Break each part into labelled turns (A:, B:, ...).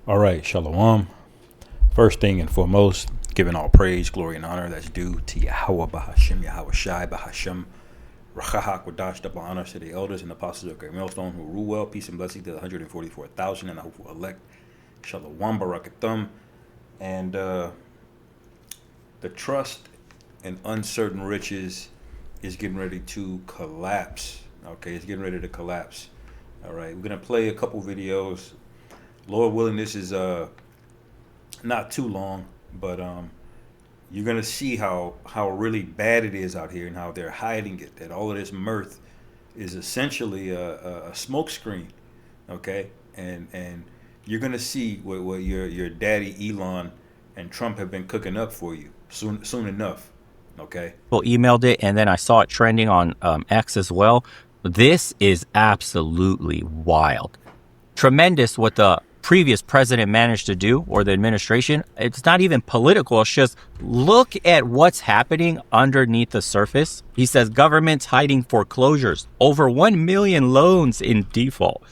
A: All right, Shalom. First thing and foremost, giving all praise, glory, and honor that's due to Yahweh Bahashim, Yahweh Shai Bahashim, Rachahak Wadash, double honors to the elders and apostles of Great Millstone who rule well, peace and blessing to the 144,000 and the hopeful elect. Shalom Barakathum. And the trust and uncertain riches is getting ready to collapse. Okay, it's getting ready to collapse. All right, we're going to play a couple videos. Lord willing, this is not too long, but you're gonna see how really bad it is out here and how they're hiding it. That all of this mirth is essentially a smoke screen, okay? And you're gonna see what your daddy Elon and Trump have been cooking up for you soon enough, okay?
B: People emailed it, and then I saw it trending on X as well. This is absolutely wild. Tremendous what the previous president managed to do, or the administration. It's not even political. It's just look at what's happening underneath the surface. He says government's hiding foreclosures, over 1 million loans in default.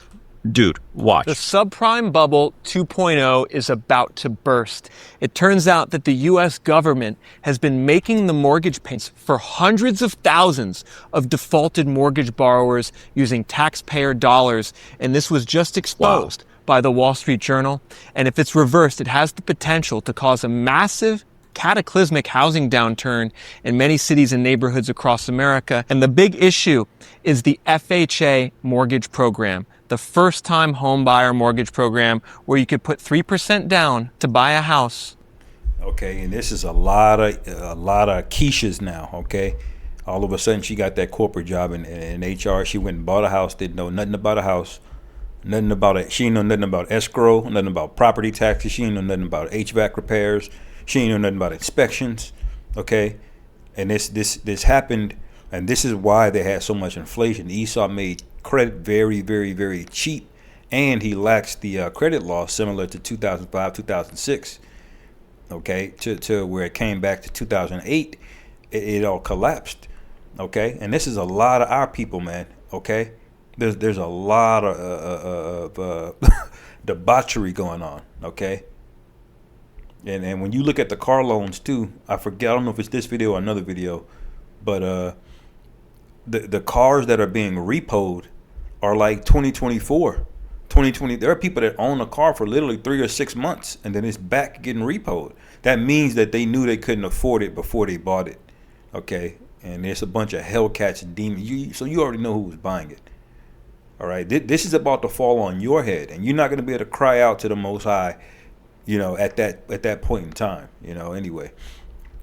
B: Dude, watch.
C: The subprime bubble 2.0 is about to burst. It turns out that the U.S. government has been making the mortgage payments for hundreds of thousands of defaulted mortgage borrowers using taxpayer dollars, and this was just exposed by the Wall Street Journal. And if it's reversed, it has the potential to cause a massive cataclysmic housing downturn in many cities and neighborhoods across America. And the big issue is the FHA mortgage program, the first-time home buyer mortgage program, where you could put 3% down to buy a house.
A: Okay, and this is a lot of Keishas now. Okay, all of a sudden she got that corporate job in HR. She went and bought a house, didn't know nothing about a house. Nothing about it. She ain't know nothing about escrow, nothing about property taxes. She ain't know nothing about HVAC repairs. She ain't know nothing about inspections. Okay, and this happened, and this is why they had so much inflation. Esau made credit very, very, very cheap, and he lacks the credit law similar to 2005, 2006. Okay, to where it came back to 2008, it all collapsed. Okay, and this is a lot of our people, man. Okay. There's a lot of debauchery going on, okay? And when you look at the car loans too, I don't know if it's this video or another video, but the cars that are being repoed are like 2024, 2020. There are people that own a car for literally 3 or 6 months, and then it's back getting repoed. That means that they knew they couldn't afford it before they bought it, okay? And there's a bunch of Hellcats and demons. So you already know who was buying it. All right, this is about to fall on your head, and you're not going to be able to cry out to the Most High, at that point in time, anyway.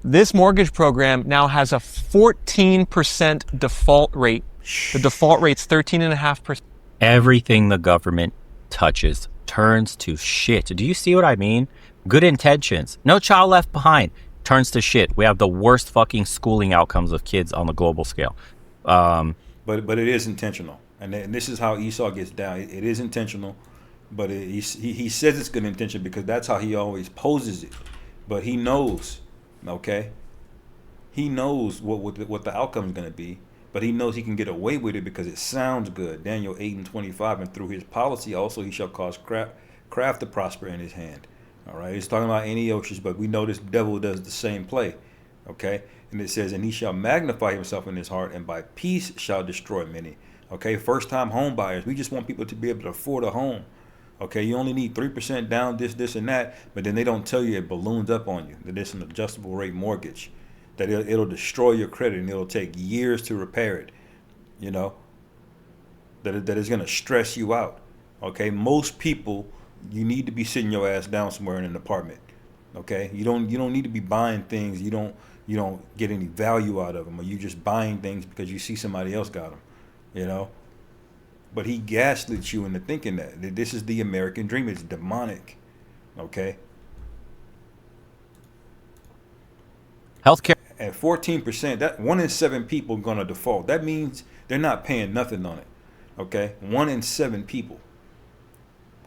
C: This mortgage program now has a 14% default rate. The default rate's 13.5%.
B: Everything the government touches turns to shit. Do you see what I mean? Good intentions. No child left behind turns to shit. We have the worst fucking schooling outcomes of kids on the global scale.
A: But it is intentional. And this is how Esau gets down. It is intentional, but he says it's good intention because that's how he always poses it. But he knows, okay? He knows what the outcome is going to be, but he knows he can get away with it because it sounds good. Daniel 8:25, and through his policy also he shall cause craft to prosper in his hand. All right, he's talking about Antiochus, but we know this devil does the same play, okay? And it says, and he shall magnify himself in his heart, and by peace shall destroy many. Okay, first-time home buyers. We just want people to be able to afford a home. Okay, you only need 3% down, this, and that, but then they don't tell you it balloons up on you. That it's an adjustable rate mortgage. That it'll destroy your credit and it'll take years to repair it. That it's going to stress you out. Okay, most people, you need to be sitting your ass down somewhere in an apartment. Okay, you don't need to be buying things. You don't get any value out of them, or you just buying things because you see somebody else got them. But he gaslit you into thinking that this is the American dream. It's demonic. Okay.
B: Healthcare.
A: At 14%, that 1 in 7 people are gonna default. That means they're not paying nothing on it. Okay, 1 in 7 people.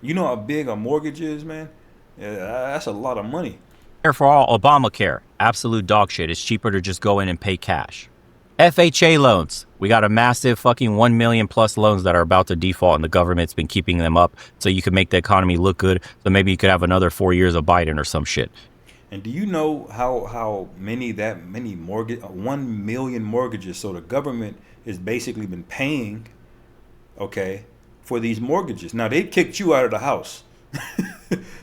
A: You know how big a mortgage is, man? Yeah, that's a lot of money.
B: For all, Obamacare, absolute dog shit. It's cheaper to just go in and pay cash. FHA loans. We got a massive fucking 1 million plus loans that are about to default, and the government's been keeping them up so you can make the economy look good. So maybe you could have another 4 years of Biden or some shit.
A: And do you know how many 1 million mortgages? So the government has basically been paying, okay, for these mortgages. Now they kicked you out of the house.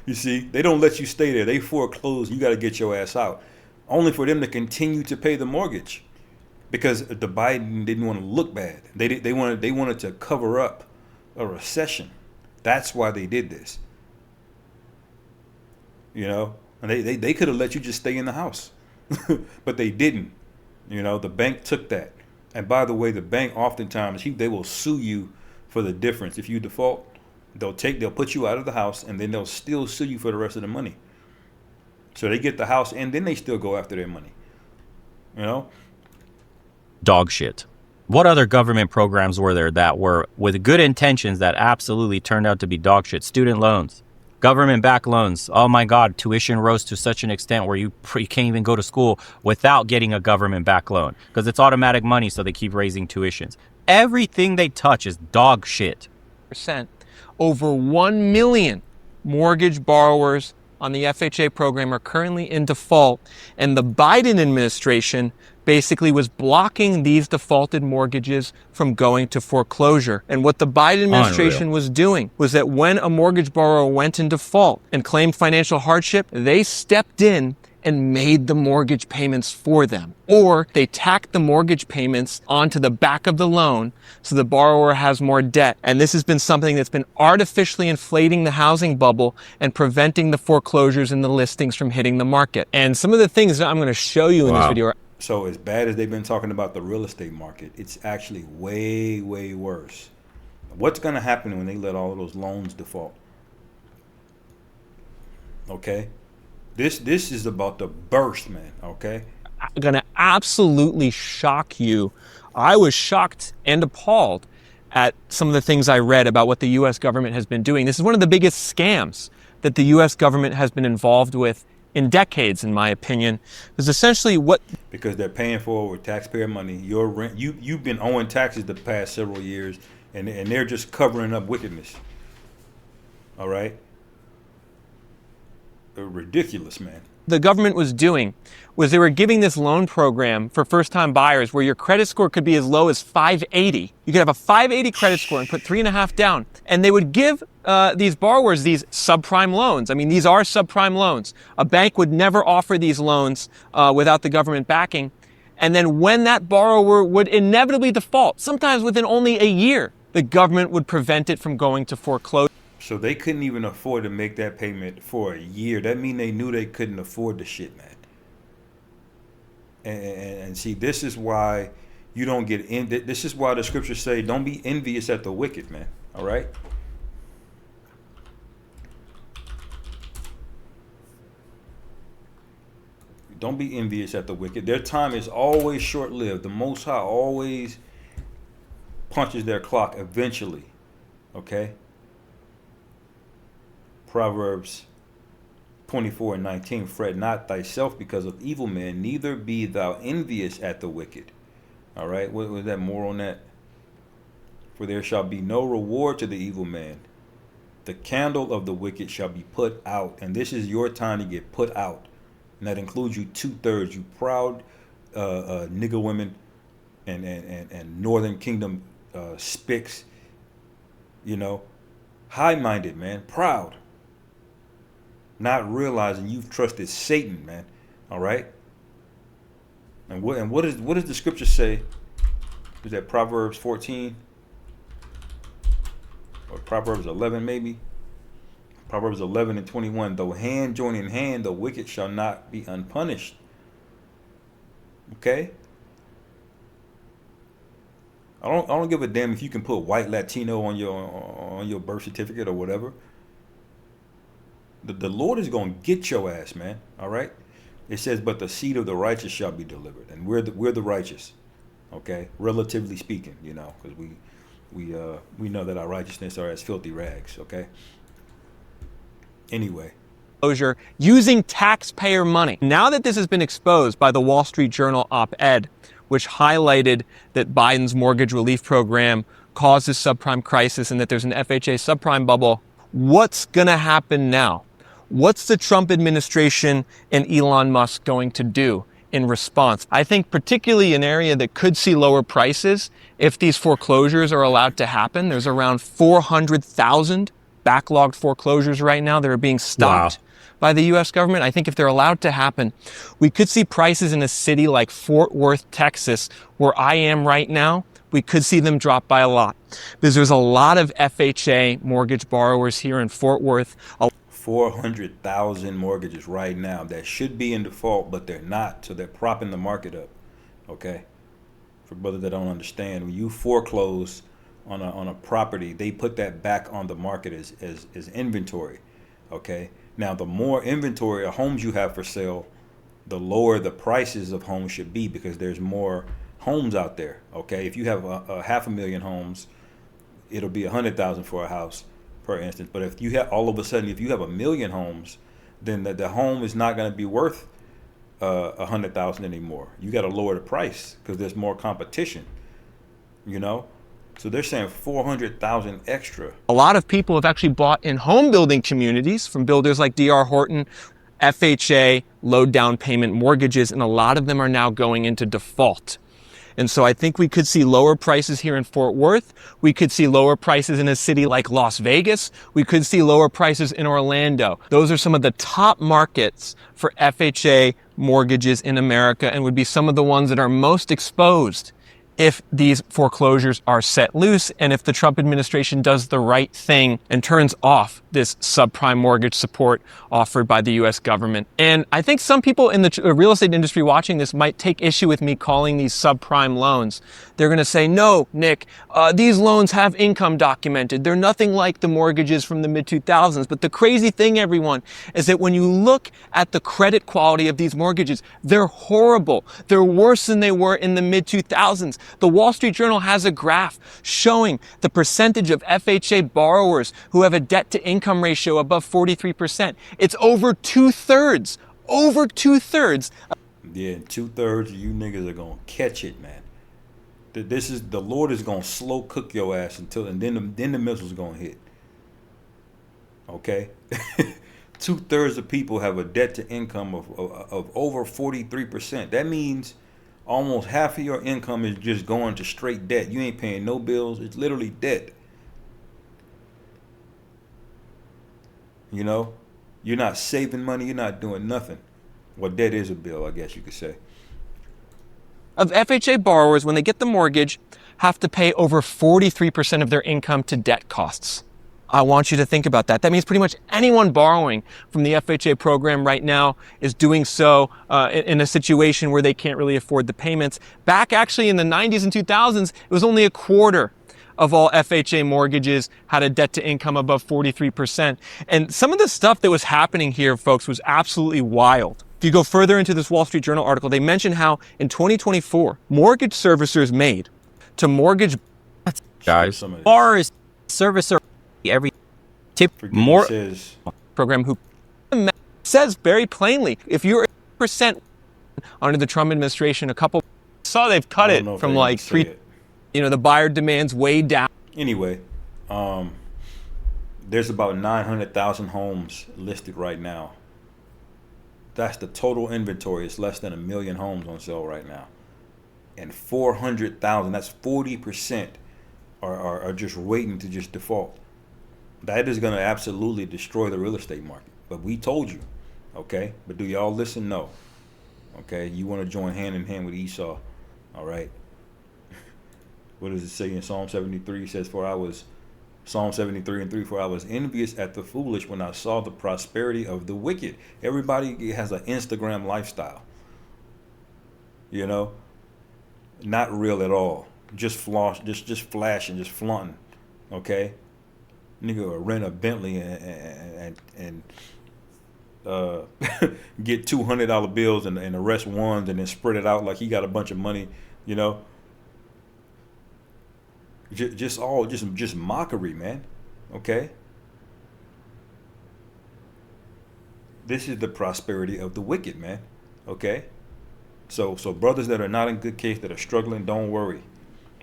A: You see, they don't let you stay there. They foreclose. You got to get your ass out, only for them to continue to pay the mortgage, because the Biden didn't want to look bad. They wanted to cover up a recession. That's why they did this. You know, and they could have let you just stay in the house, but they didn't. You know, the bank took that. And by the way, the bank oftentimes they will sue you for the difference. If you default, they'll put you out of the house, and then they'll still sue you for the rest of the money. So they get the house, and then they still go after their money. You know?
B: Dog shit. What other government programs were there that were with good intentions that absolutely turned out to be dog shit? Student loans, government-backed loans. Oh my God, tuition rose to such an extent where you can't even go to school without getting a government-backed loan because it's automatic money, so they keep raising tuitions. Everything they touch is dog shit.
C: Over 1 million mortgage borrowers on the FHA program are currently in default, and the Biden administration basically was blocking these defaulted mortgages from going to foreclosure. And what the Biden administration was doing was that when a mortgage borrower went in default and claimed financial hardship, they stepped in and made the mortgage payments for them. Or they tacked the mortgage payments onto the back of the loan so the borrower has more debt. And this has been something that's been artificially inflating the housing bubble and preventing the foreclosures and the listings from hitting the market. And some of the things that I'm going to show you in this video are...
A: So as bad as they've been talking about the real estate market, it's actually way, way worse. What's going to happen when they let all of those loans default? Okay? This is about to burst, man, okay?
C: Going to absolutely shock you. I was shocked and appalled at some of the things I read about what the U.S. government has been doing. This is one of the biggest scams that the U.S. government has been involved with in decades, in my opinion. Is essentially what...
A: Because they're paying for it with taxpayer money. Your rent, you've been owing taxes the past several years, and they're just covering up wickedness. All right? Ridiculous, man.
C: The government was doing was they were giving this loan program for first-time buyers where your credit score could be as low as 580. You could have a 580 credit score and put 3.5 down. And they would give these borrowers these subprime loans. I mean, these are subprime loans. A bank would never offer these loans without the government backing. And then when that borrower would inevitably default, sometimes within only a year, the government would prevent it from going to foreclosure.
A: So they couldn't even afford to make that payment for a year. That means they knew they couldn't afford the shit, man. And see, this is why you don't get in. This is why the scriptures say, don't be envious at the wicked, man. All right? Don't be envious at the wicked. Their time is always short-lived. The Most High always punches their clock eventually. Okay? Proverbs 24:19, fret not thyself because of evil men, neither be thou envious at the wicked. All right, what was that more on that? For there shall be no reward to the evil man. The candle of the wicked shall be put out. And this is your time to get put out. And that includes you 2/3, you proud nigger women and Northern Kingdom spics, you know, high-minded, man, proud. Not realizing you've trusted Satan, man. All right. And what does the scripture say? Is that Proverbs 14 or Proverbs 11 maybe? Proverbs 11:21. Though hand join in hand, the wicked shall not be unpunished. Okay. I don't give a damn if you can put white Latino on your birth certificate or whatever. The Lord is going to get your ass, man. All right? It says, but the seed of the righteous shall be delivered. And we're the righteous, okay? Relatively speaking, you know, because we know that our righteousness are as filthy rags, okay? Anyway.
C: Using taxpayer money. Now that this has been exposed by the Wall Street Journal op-ed, which highlighted that Biden's mortgage relief program caused this subprime crisis and that there's an FHA subprime bubble. What's going to happen now? What's the Trump administration and Elon Musk going to do in response? I think particularly an area that could see lower prices if these foreclosures are allowed to happen. There's around 400,000 backlogged foreclosures right now that are being stopped by the U.S. government. I think if they're allowed to happen, we could see prices in a city like Fort Worth, Texas, where I am right now, we could see them drop by a lot. Because there's a lot of FHA mortgage borrowers here in Fort Worth.
A: 400,000 mortgages right now that should be in default, but they're not, so they're propping the market up. Okay, for brothers that don't understand, when you foreclose on a property, they put that back on the market as inventory. Okay, now the more inventory of homes you have for sale, the lower the prices of homes should be, because there's more homes out there. Okay, if you have a 500,000 homes, it'll be 100,000 for a house, per instance. But if you have all of a sudden, if you have 1 million homes, then the home is not going to be worth 100,000 anymore. You got to lower the price because there's more competition. You know, so they're saying 400,000 extra.
C: A lot of people have actually bought in home building communities from builders like D.R. Horton, FHA, low down payment mortgages, and a lot of them are now going into default. And so I think we could see lower prices here in Fort Worth. We could see lower prices in a city like Las Vegas. We could see lower prices in Orlando. Those are some of the top markets for FHA mortgages in America and would be some of the ones that are most exposed if these foreclosures are set loose and if the Trump administration does the right thing and turns off this subprime mortgage support offered by the U.S. government. And I think some people in the real estate industry watching this might take issue with me calling these subprime loans. They're going to say, no, Nick, these loans have income documented. They're nothing like the mortgages from the mid-2000s. But the crazy thing, everyone, is that when you look at the credit quality of these mortgages, they're horrible. They're worse than they were in the mid-2000s. The Wall Street Journal has a graph showing the percentage of FHA borrowers who have a debt-to-income ratio above 43%. It's over 2/3. Over 2/3.
A: Yeah, 2/3 of you niggas are gonna catch it, man. This is the Lord is gonna slow cook your ass and then the missile's gonna hit. Okay, 2/3 of people have a debt-to-income of over 43%. That means almost half of your income is just going to straight debt. You ain't paying no bills. It's literally debt. You know, you're not saving money. You're not doing nothing. Well, debt is a bill, I guess you could say.
C: Of FHA borrowers, when they get the mortgage, have to pay over 43% of their income to debt costs. I want you to think about that. That means pretty much anyone borrowing from the FHA program right now is doing so in a situation where they can't really afford the payments. Back actually in the 90s and 2000s, it was only a quarter of all FHA mortgages had a debt to income above 43%. And some of the stuff that was happening here, folks, was absolutely wild. If you go further into this Wall Street Journal article, they mention how in 2024, mortgage servicers made to mortgage
B: guys, borrowers, servicer, every tip more program who says very plainly, if you're 8% under the Trump administration, a couple saw they've cut it from like 3, you know, the buyer demand's way down.
A: Anyway, there's about 900,000 homes listed right now. That's the total inventory. It's less than 1 million homes on sale right now. And 400,000, that's 40%, are just waiting to just default. That is going to absolutely destroy the real estate market. But we told you, okay? But do y'all listen? No. Okay? You want to join hand in hand with Esau, all right? What does it say in Psalm 73? It says, Psalm 73:3, for I was envious at the foolish when I saw the prosperity of the wicked. Everybody has an Instagram lifestyle. You know? Not real at all. Just floss, just flashing, just flaunting. Okay? Nigga will rent a Bentley and get $200 bills and arrest ones and then spread it out like he got a bunch of money, you know. Just mockery, man. Okay. This is the prosperity of the wicked, man. Okay. So brothers that are not in good case, that are struggling, don't worry.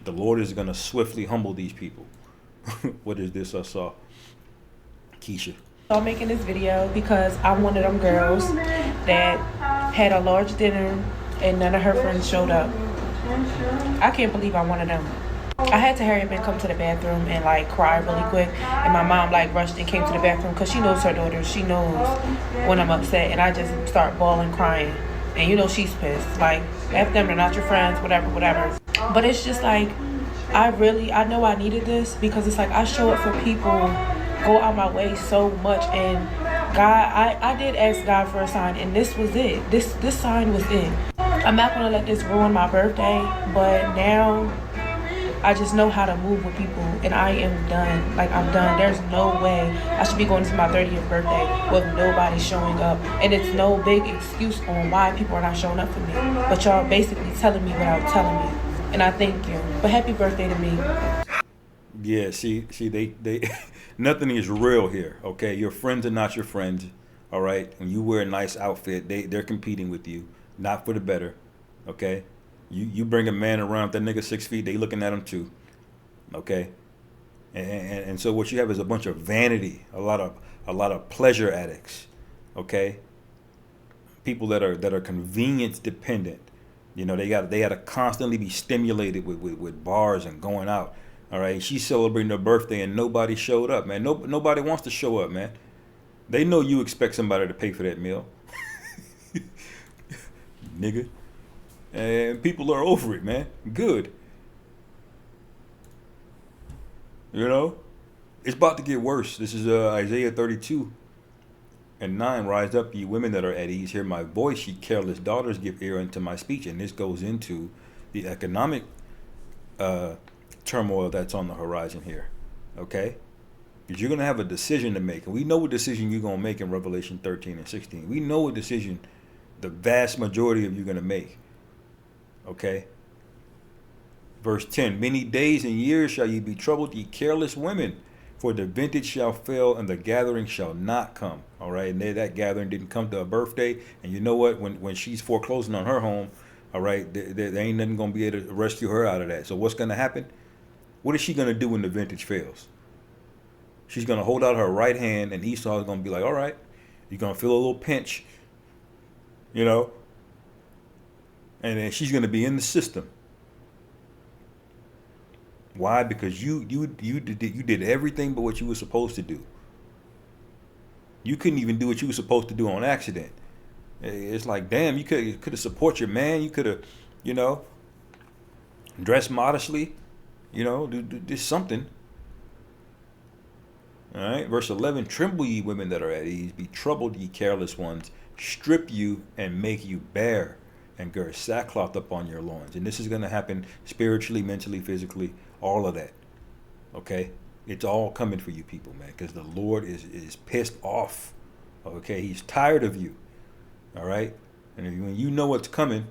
A: The Lord is gonna swiftly humble these people. What is this I saw? Keisha.
D: I'm making this video because I'm one of them girls that had a large dinner and none of her friends showed up. I can't believe I'm one of them. I had to hurry up and come to the bathroom and like cry really quick, and my mom like rushed and came to the bathroom because she knows her daughter. She knows when I'm upset, and I just start bawling, crying, and you know she's pissed. Like, F them, they're not your friends, whatever. But it's just like, I know I needed this because it's like I show up for people, go out my way so much, and God, I did ask God for a sign, and this was it. This sign was it. I'm not gonna let this ruin my birthday, but now I just know how to move with people, and I am done. Like, I'm done. There's no way I should be going to my 30th birthday with nobody showing up. And it's no big excuse on why people are not showing up for me. But y'all basically telling me without telling me. And I thank you. But happy birthday to me.
A: Yeah, see, they nothing is real here, okay? Your friends are not your friends, all right? When you wear a nice outfit, they're competing with you, not for the better, okay? You bring a man around, that nigga 6 feet, they looking at him too, okay? And so what you have is a bunch of vanity, a lot of pleasure addicts, okay? People that are convenience dependent. You know, they gotta constantly be stimulated with bars and going out. All right, she's celebrating her birthday and nobody showed up, man. Nobody wants to show up, man. They know you expect somebody to pay for that meal, nigga. And people are over it, man. Good. You know, it's about to get worse. This is Isaiah 32:9. Rise up, ye women that are at ease. Hear my voice, ye careless daughters. Give ear unto my speech. And this goes into the economic turmoil that's on the horizon here, okay? Because you're going to have a decision to make. And we know what decision you're going to make in Revelation 13 and 16. We know what decision the vast majority of you are going to make, okay? Verse 10, many days and years shall ye be troubled, ye careless women, for the vintage shall fail and the gathering shall not come, all right? And that gathering didn't come to her birthday. And you know what? When she's foreclosing on her home, all right, there ain't nothing going to be able to rescue her out of that. So what's going to happen? What is she going to do when the vintage fails? She's going to hold out her right hand, and Esau is going to be like, all right, you're going to feel a little pinch, you know, and then she's going to be in the system. Why? Because you did everything but what you were supposed to do. You couldn't even do what you were supposed to do on accident. It's like, damn, you could have supported your man. You could have, you know, dressed modestly. You know, do something. All right, verse 11, tremble ye women that are at ease, be troubled ye careless ones, strip you and make you bare, and gird sackcloth upon your loins. And this is going to happen spiritually, mentally, physically, all of that. Okay? It's all coming for you people, man, because the Lord is pissed off. Okay? He's tired of you. All right? And when you know what's coming,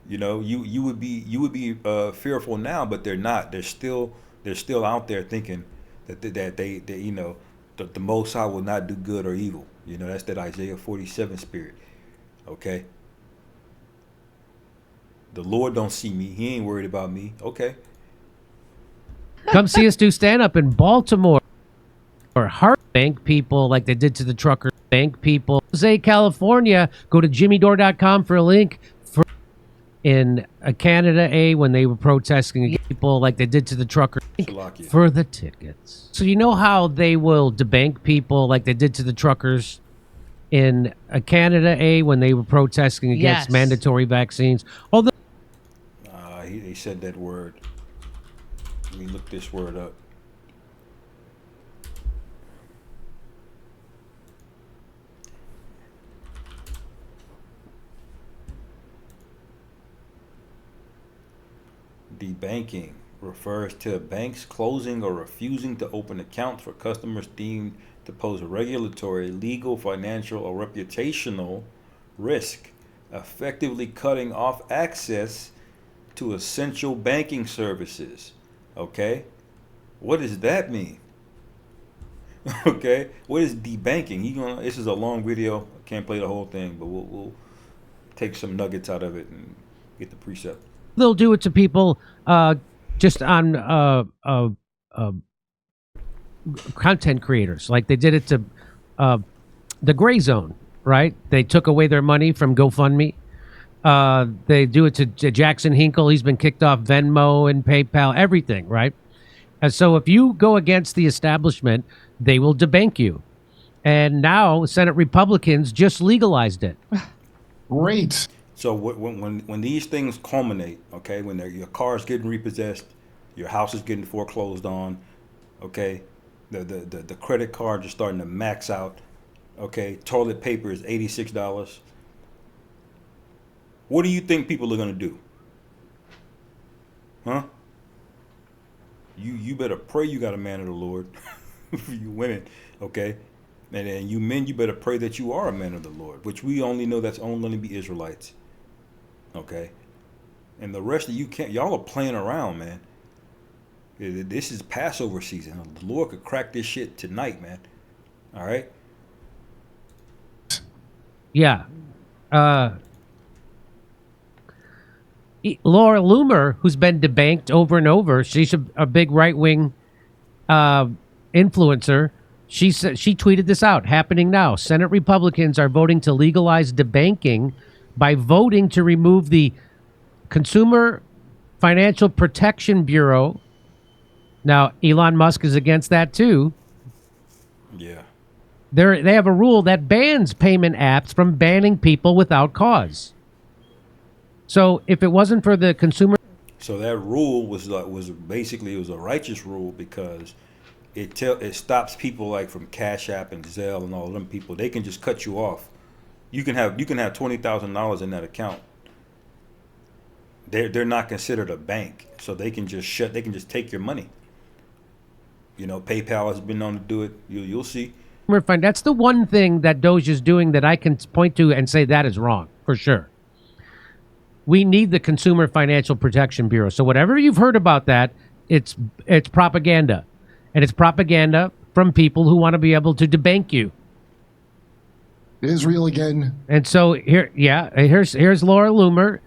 A: you know, you would be fearful now, but they're not. They're still out there thinking that they you know, the Most High will not do good or evil. You know, that's that Isaiah 47 spirit. Okay. The Lord don't see me. He ain't worried about me. Okay.
E: Come see us do stand up in Baltimore, or Heart Bank people like they did to the trucker bank people. Jose, California. Go to jimmydore.com for a link. In Canada, when they were protesting against people like they did to the trucker for the tickets. So you know how they will debank people like they did to the truckers in Canada, when they were protesting against mandatory vaccines. Although
A: they said that word. Let me look this word up. Debanking refers to banks closing or refusing to open accounts for customers deemed to pose a regulatory, legal, financial, or reputational risk, effectively cutting off access to essential banking services. Okay? What does that mean? Okay? What is debanking? This is a long video. I can't play the whole thing, but we'll take some nuggets out of it and get the precept.
E: They'll do it to people just on content creators. Like they did it to the Gray Zone, right? They took away their money from GoFundMe. They do it to Jackson Hinkle. He's been kicked off Venmo and PayPal, everything, right? And so if you go against the establishment, they will debank you. And now Senate Republicans just legalized it.
F: Great.
A: So when these things culminate, okay, when your car's getting repossessed, your house is getting foreclosed on, okay, the credit cards are starting to max out, okay, toilet paper is $86. What do you think people are gonna do? Huh? You better pray you got a man of the Lord. For you women, okay? And then you men, you better pray that you are a man of the Lord, which we only know that's only going to be Israelites. Okay? And the rest of you can't, y'all are playing around, man. This is Passover season. The Lord could crack this shit tonight, man. All right?
E: Yeah. Laura Loomer, who's been debanked over and over, she's a big right-wing influencer. She tweeted this out, happening now. Senate Republicans are voting to legalize debanking by voting to remove the Consumer Financial Protection Bureau. Now, Elon Musk is against that too.
A: Yeah.
E: They have a rule that bans payment apps from banning people without cause. So if it wasn't for the consumer,
A: So that rule was basically, it was a righteous rule because it stops people like from Cash App and Zelle and all of them people. They can just cut you off. You can have $20,000 in that account. They're not considered a bank, so they can just take your money. You know, PayPal has been known to do it. You'll see.
E: that's the one thing that Doge is doing that I can point to and say that is wrong for sure. We need the Consumer Financial Protection Bureau. So whatever you've heard about that, it's propaganda. And it's propaganda from people who want to be able to debank you.
F: Israel again.
E: And so here's Laura Loomer.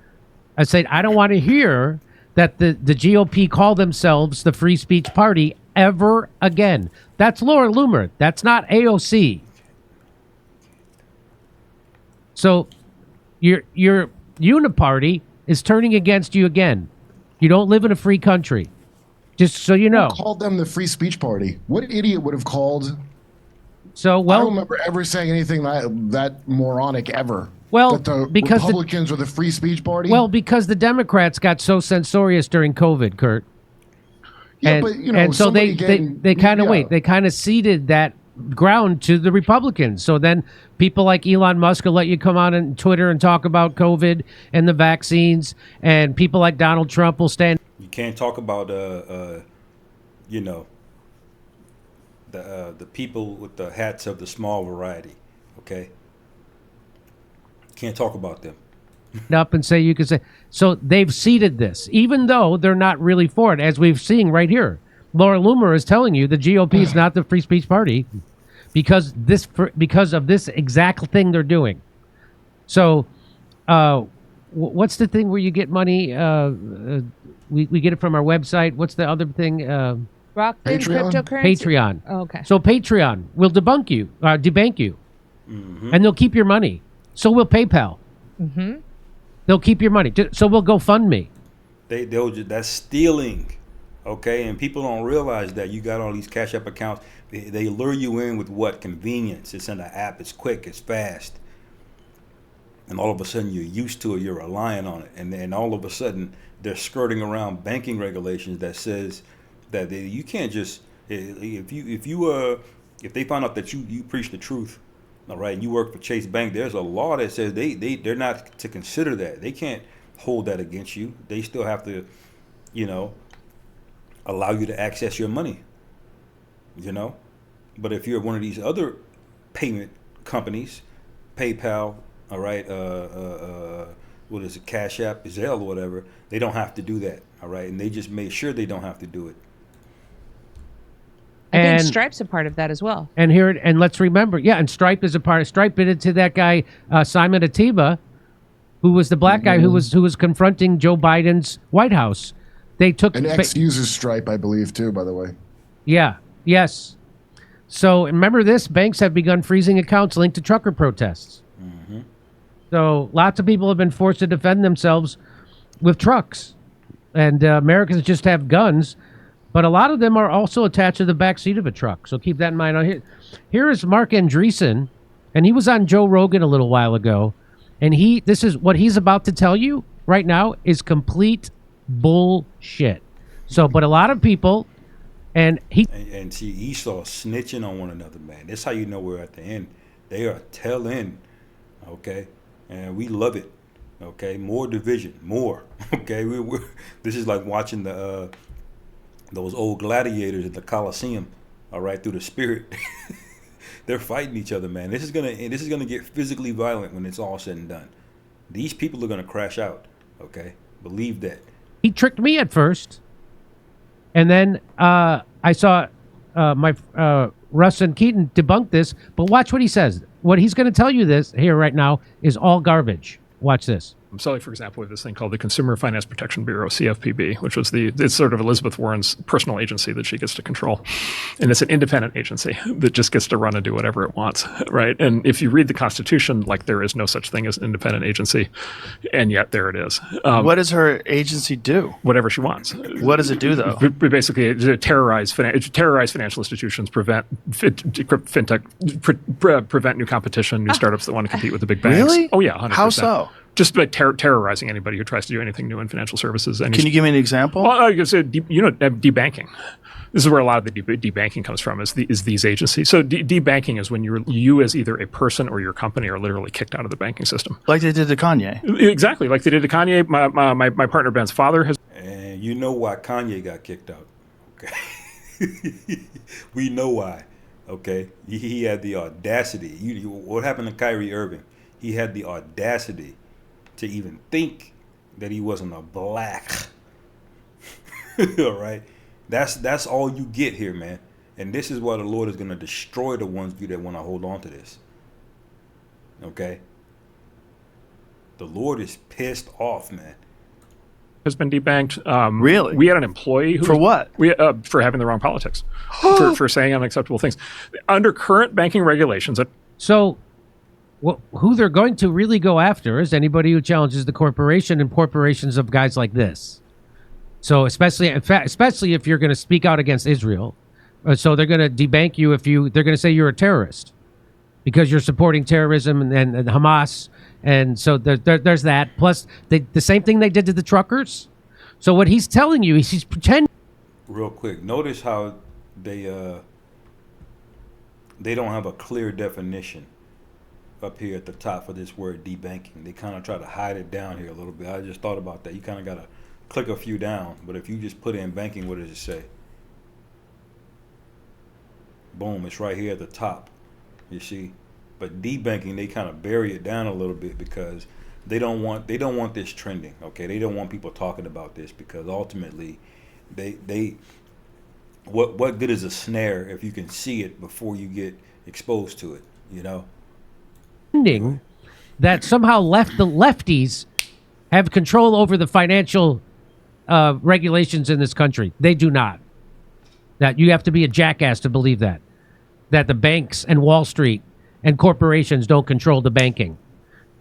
E: I said, I don't want to hear that the GOP call themselves the free speech party ever again. That's Laura Loomer. That's not AOC. So your uniparty is turning against you again. You don't live in a free country. Just so you know.
F: Who called them the free speech party? What idiot would have called?
E: So
F: I don't remember ever saying anything that moronic ever.
E: Well,
F: that the
E: because
F: Republicans are the free speech party.
E: Well, because the Democrats got so censorious during COVID, Kurt.
F: Yeah,
E: and,
F: but you know,
E: and so they kind of
F: yeah.
E: they kind of ceded that ground to the Republicans. So then people like Elon Musk will let you come on Twitter and talk about COVID and the vaccines, and people like Donald Trump will stand.
A: You can't talk about you know, the people with the hats of the small variety. Okay, can't talk about them.
E: Up and say you can say so they've ceded this, even though they're not really for it, as we've seen right here. Laura Loomer is telling you the GOP is not the free speech party because of this exact thing they're doing. So, what's the thing where you get money? We get it from our website. What's the other thing?
G: Rockland
F: Patreon?
G: cryptocurrency.
E: Patreon.
G: Oh, okay.
E: So Patreon will debank you, and they'll keep your money. So will PayPal. Mm-hmm. They'll keep your money. So will GoFundMe.
A: That's stealing. Okay, and people don't realize that you got all these Cash App accounts. They lure you in with what? Convenience. It's in the app. It's quick. It's fast. And all of a sudden you're used to it. You're relying on it. And then all of a sudden they're skirting around banking regulations that says that you can't just if they find out that you preach the truth, all right, and you work for Chase Bank, there's a law that says they're not to consider that. They can't hold that against you. They still have to, you know, allow you to access your money, you know. But if you're one of these other payment companies, PayPal, all right, what is it, Cash App, Zelle, or whatever, they don't have to do that, all right, and they just made sure they don't have to do it.
G: I think
E: And-
G: Stripe's a part of that as well.
E: And let's remember, and Stripe is a part of Stripe did it to that guy, Simon Atiba, who was the black guy who was confronting Joe Biden's White House. They took
F: An ex-user Stripe, I believe, too, by the way.
E: Yeah. Yes. So remember this: banks have begun freezing accounts linked to trucker protests. So lots of people have been forced to defend themselves with trucks, and Americans just have guns, but a lot of them are also attached to the back seat of a truck. So keep that in mind. Here is Mark Andreessen, and he was on Joe Rogan a little while ago, and this is what he's about to tell you right now is complete bullshit. So, but a lot of people, and
A: see Esau snitching on one another, man. That's how you know we're at the end. They are tail end, okay, and we love it. Okay, more division, more. Okay, this is like watching those old gladiators at the Colosseum. All right, through the spirit, they're fighting each other, man. This is gonna get physically violent when it's all said and done. These people are gonna crash out. Okay, believe that.
E: He tricked me at first, and then I saw my Russ and Keaton debunk this. But watch what he says. What he's going to tell you this here right now is all garbage. Watch this.
G: So, like, for example, we have this thing called the Consumer Finance Protection Bureau, CFPB, which was it's sort of Elizabeth Warren's personal agency that she gets to control. And it's an independent agency that just gets to run and do whatever it wants, right? And if you read the Constitution, like, there is no such thing as an independent agency, and yet there it is.
H: What does her agency do?
G: Whatever she wants.
H: What does it do, though?
G: Basically, terrorize financial institutions, prevent fintech, prevent new competition, new startups that want to compete with the big banks.
H: Really?
G: Oh, yeah, 100%.
H: How so?
G: Just by terrorizing anybody who tries to do anything new in financial services. And
H: Can you give me an example?
G: Well, I guess debanking. This is where a lot of the debanking comes from. Is these agencies. So debanking is when you as either a person or your company are literally kicked out of the banking system.
H: Like they did to Kanye.
G: Exactly, like they did to Kanye. My partner Ben's father has.
A: And you know why Kanye got kicked out. Okay, we know why. Okay, he had the audacity. What happened to Kyrie Irving? He had the audacity to even think that he wasn't a black. All right, that's all you get here, man. And this is why the Lord is going to destroy the ones of you that want to hold on to this. Okay, the Lord is pissed off, man.
G: Has been debanked.
H: Really?
G: We had an employee who
H: for what?
G: For having the wrong politics, for saying unacceptable things under current banking regulations.
E: So, who they're going to really go after is anybody who challenges the corporation and corporations of guys like this. So, especially if you're going to speak out against Israel, so they're going to debank you they're going to say you're a terrorist because you're supporting terrorism and Hamas. And so there's that. Plus, the same thing they did to the truckers. So what he's telling you is he's pretending.
A: Real quick, notice how they don't have a clear definition up here at the top for this word debanking. They kind of try to hide it down here a little bit. I just thought about that. You kind of got to click a few down. But if you just put in banking, what does it say? Boom, it's right here at the top. You see? But debanking, they kind of bury it down a little bit because they don't want this trending. Okay, they don't want people talking about this because ultimately, what good is a snare if you can see it before you get exposed to it? You know.
E: That somehow the lefties have control over the financial regulations in this country. They do not. That you have to be a jackass to believe that the banks and Wall Street and corporations don't control the banking.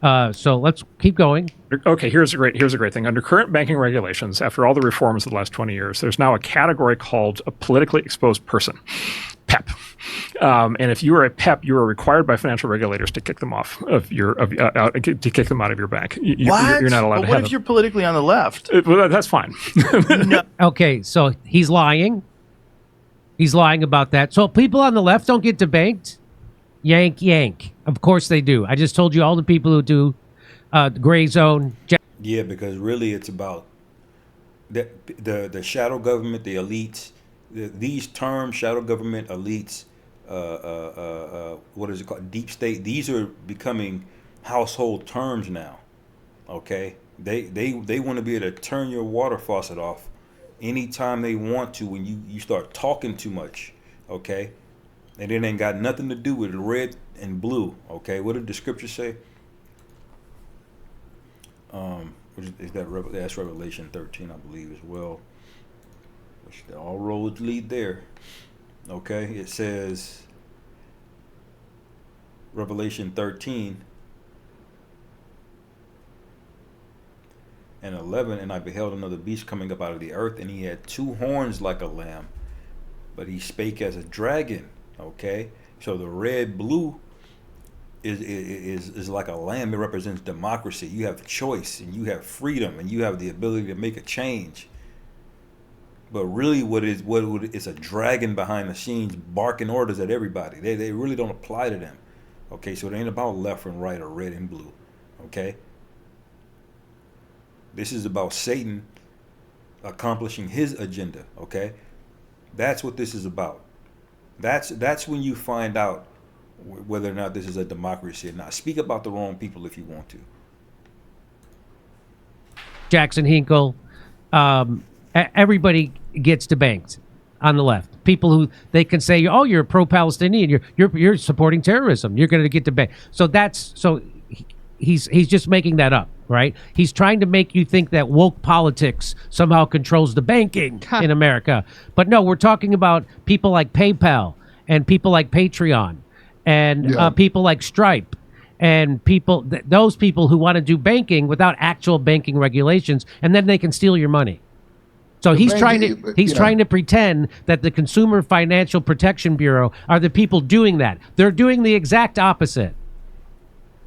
E: So let's keep going.
G: Okay, here's a great thing. Under current banking regulations, after all the reforms of the last 20 years, there's now a category called a politically exposed person, PEP. And if you are a PEP, you are required by financial regulators to kick them off of to kick them out of your bank. You're not allowed to have
H: What if you're politically on the left?
G: Well, that's fine.
H: No.
E: Okay, so he's lying. He's lying about that. So people on the left don't get debanked? Yank. Of course they do. I just told you all the people who do gray zone.
A: Yeah, because really it's about the shadow government, the elites. These terms, shadow government, elites, what is it called? Deep state. These are becoming household terms now. Okay, they want to be able to turn your water faucet off anytime they want to when you start talking too much. Okay. And it ain't got nothing to do with red and blue, okay? What did the scripture say? That's Revelation 13, I believe, as well. Which all roads lead there. Okay, it says Revelation 13 and 11, and I beheld another beast coming up out of the earth, and he had 2 horns like a lamb, but he spake as a dragon. Okay, so the red blue is like a lamb. It represents democracy. You have choice, and you have freedom, and you have the ability to make a change. But really, it's a dragon behind the scenes barking orders at everybody. They really don't apply to them. Okay, so it ain't about left and right or red and blue. Okay, this is about Satan accomplishing his agenda. Okay, that's what this is about. That's when you find out whether or not this is a democracy or not. Speak about the wrong people if you want to.
E: Jackson Hinkle, everybody gets debanked on the left. People who they can say, "Oh, you're pro-Palestinian. You're supporting terrorism. You're going to get debanked." So he's just making that up, right? He's trying to make you think that woke politics somehow controls the banking in America. But no, we're talking about people like PayPal and people like Patreon and people like Stripe and those people who want to do banking without actual banking regulations, and then they can steal your money. So he's trying to pretend that the Consumer Financial Protection Bureau are the people doing that. They're doing the exact opposite.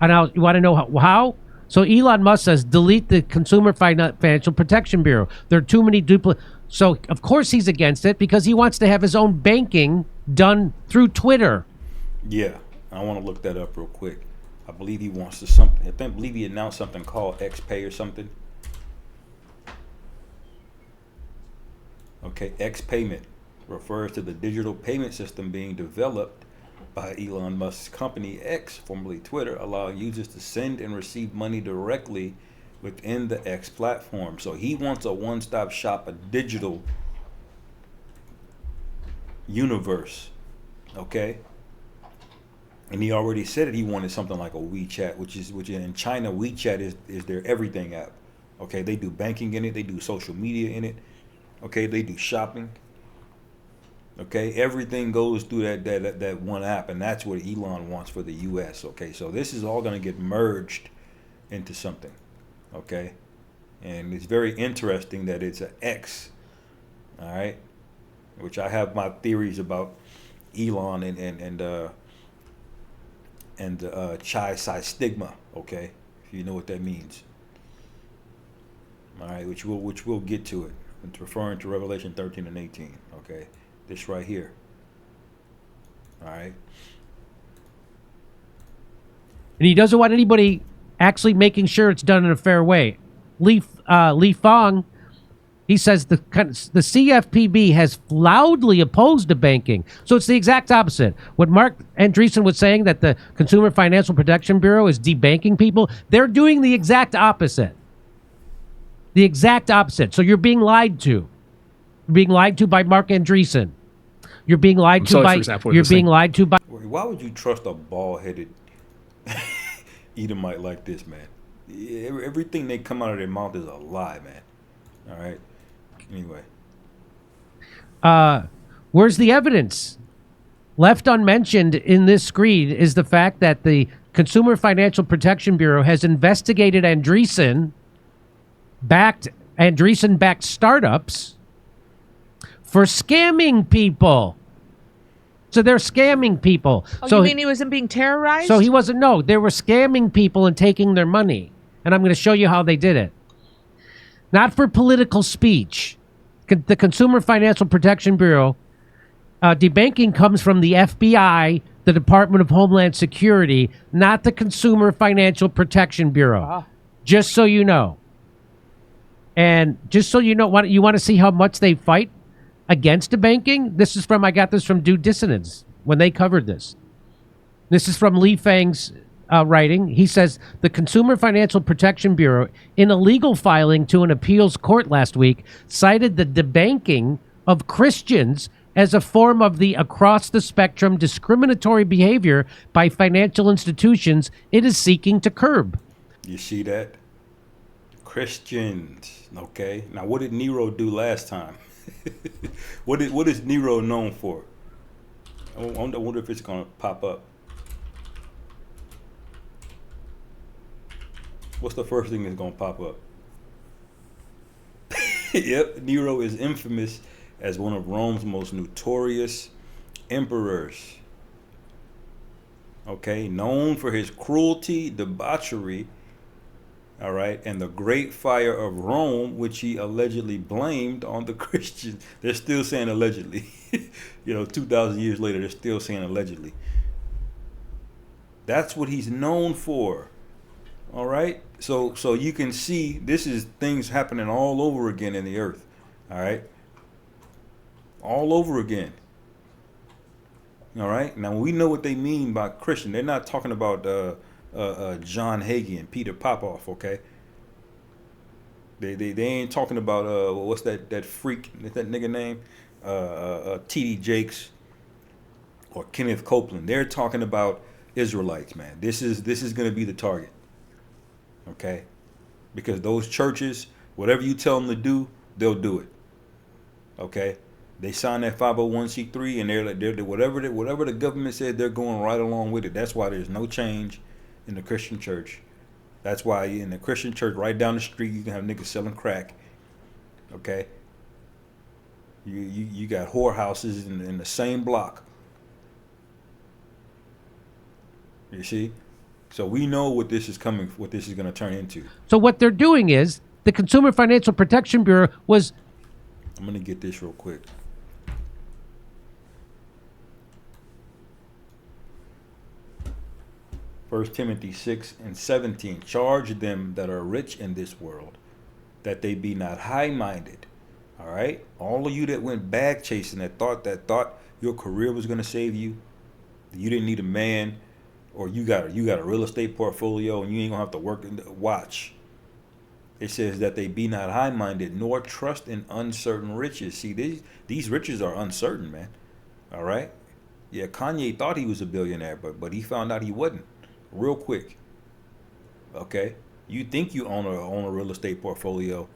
E: And now you want to know how? So Elon Musk says delete the Consumer Financial Protection Bureau. There are too many So of course he's against it because he wants to have his own banking done through Twitter.
A: Yeah, I want to look that up real quick. I believe he wants to something. I believe he announced something called XPay or something. Okay, X payment refers to the digital payment system being developed by Elon Musk's company X, formerly Twitter, allowing users to send and receive money directly within the X platform. So he wants a one-stop shop, a digital universe. Okay? And he already said it. He wanted something like a WeChat, which in China, WeChat is their everything app. Okay, they do banking in it, they do social media in it. Okay, they do shopping. Okay, everything goes through that one app, and that's what Elon wants for the U.S. Okay, so this is all going to get merged into something. Okay, and it's very interesting that it's an X. All right, which I have my theories about Elon and Chi Psi stigma. Okay, if you know what that means. All right, which we'll get to it. It's referring to Revelation 13 and 18. Okay, this right here. All right.
E: And he doesn't want anybody actually making sure it's done in a fair way. Li Fong, he says the CFPB has loudly opposed debanking. So it's the exact opposite. What Mark Andreessen was saying, that the Consumer Financial Protection Bureau is debanking people, they're doing the exact opposite. The exact opposite. So you're being lied to. You're being lied to by Mark Andreessen. You're being lied to by. You're being lied to by.
A: Why would you trust a bald-headed Edomite like this, man? Everything they come out of their mouth is a lie, man. All right. Anyway.
E: Where's the evidence? Left unmentioned in this screed is the fact that the Consumer Financial Protection Bureau has investigated Andreessen-backed startups for scamming people. So they're scamming people.
I: Oh,
E: so
I: you mean he wasn't being terrorized?
E: So he wasn't. No, they were scamming people and taking their money. And I'm going to show you how they did it. Not for political speech. The Consumer Financial Protection Bureau, debanking comes from the FBI, the Department of Homeland Security, not the Consumer Financial Protection Bureau. Just so you know. And just so you know, you want to see how much they fight against debanking? I got this from Due Dissonance when they covered this. This is from Li Fang's writing. He says, the Consumer Financial Protection Bureau, in a legal filing to an appeals court last week, cited the debanking of Christians as a form of the across-the-spectrum discriminatory behavior by financial institutions it is seeking to curb.
A: You see that? Christians. Okay. Now, what did Nero do last time? What is Nero known for? I wonder if it's gonna pop up. What's the first thing that's gonna pop up? Yep, Nero is infamous as one of Rome's most notorious emperors. Okay, known for his cruelty, debauchery, all right, and the great fire of Rome, which he allegedly blamed on the Christians. They're still saying allegedly. 2,000 years later, they're still saying allegedly. That's what he's known for. All right, so you can see this is things happening all over again in the earth. All right, all over again. All right, now we know what they mean by Christian. They're not talking about John Hagee and Peter Popoff. Okay, they ain't talking about what's that freak, that nigga name, T.D. Jakes or Kenneth Copeland. They're talking about Israelites, man. This is going to be the target. Okay, because those churches, whatever you tell them to do, they'll do it. Okay, they sign that 501c3 and they're whatever the government said, they're going right along with it. That's why there's no change in the Christian church. That's why in the Christian church right down the street you can have niggas selling crack. Okay, you got whorehouses in the same block. You see. So we know what this is coming, what this is going to turn into.
E: So what they're doing is the Consumer Financial Protection Bureau was.
A: I'm going to get this real quick. 1 Timothy 6:17. Charge them that are rich in this world, that they be not high-minded. All right? All of you that went bag chasing, that thought your career was going to save you, you didn't need a man, or you got a real estate portfolio and you ain't gonna have to work. Watch. It says that they be not high-minded, nor trust in uncertain riches. See, these riches are uncertain, man. All right. Yeah, Kanye thought he was a billionaire, but he found out he wasn't, real quick. Okay. You think you own a real estate portfolio,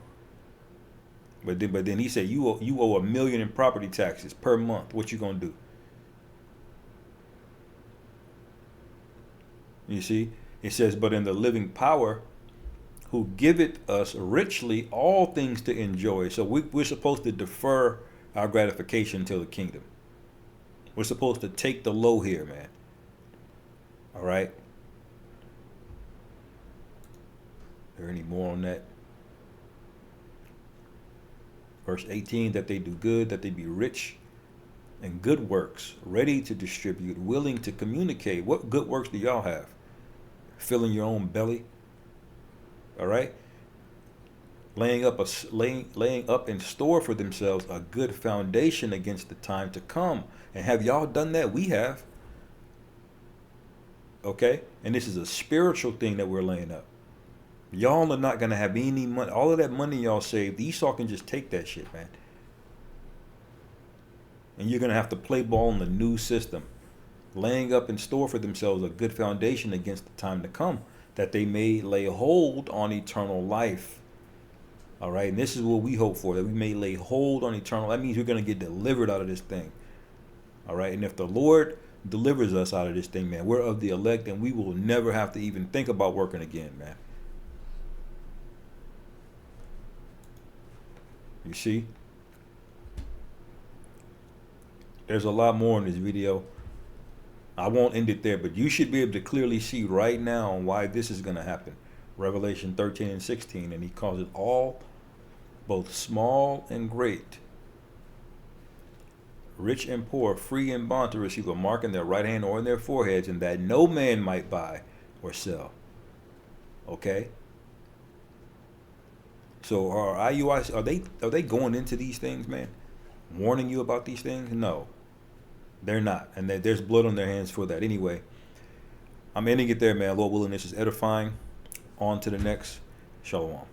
A: but then he said you owe $1 million in property taxes per month. What you gonna do? You see, it says, but in the living power, who giveth us richly all things to enjoy. So we're supposed to defer our gratification till the kingdom. We're supposed to take the low here, man. All right. There any more on that? Verse 18, that they do good, that they be rich in good works, ready to distribute, willing to communicate. What good works do y'all have? Filling your own belly. All right. Laying up in store for themselves a good foundation against the time to come. And have y'all done that? We have. Okay. And this is a spiritual thing that we're laying up. Y'all are not going to have any money. All of that money y'all saved, Esau can just take that shit, man. And you're going to have to play ball in the new system. Laying up in store for themselves a good foundation against the time to come, that they may lay hold on eternal life. All right. And this is what we hope for, that we may lay hold on eternal. That means we're going to get delivered out of this thing. All right. And if the Lord delivers us out of this thing, man, we're of the elect and we will never have to even think about working again, man. You see? There's a lot more in this video. I won't end it there, but you should be able to clearly see right now why this is going to happen. Revelation 13 and 16, and he calls it all, both small and great, rich and poor, free and bond, to receive a mark in their right hand or in their foreheads, and that no man might buy or sell. Okay? So are IUIC, are they going into these things, man? Warning you about these things? No. They're not. And there's blood on their hands for that. Anyway, I'm ending it there, man. Lord willing, this is edifying. On to the next. Shalom.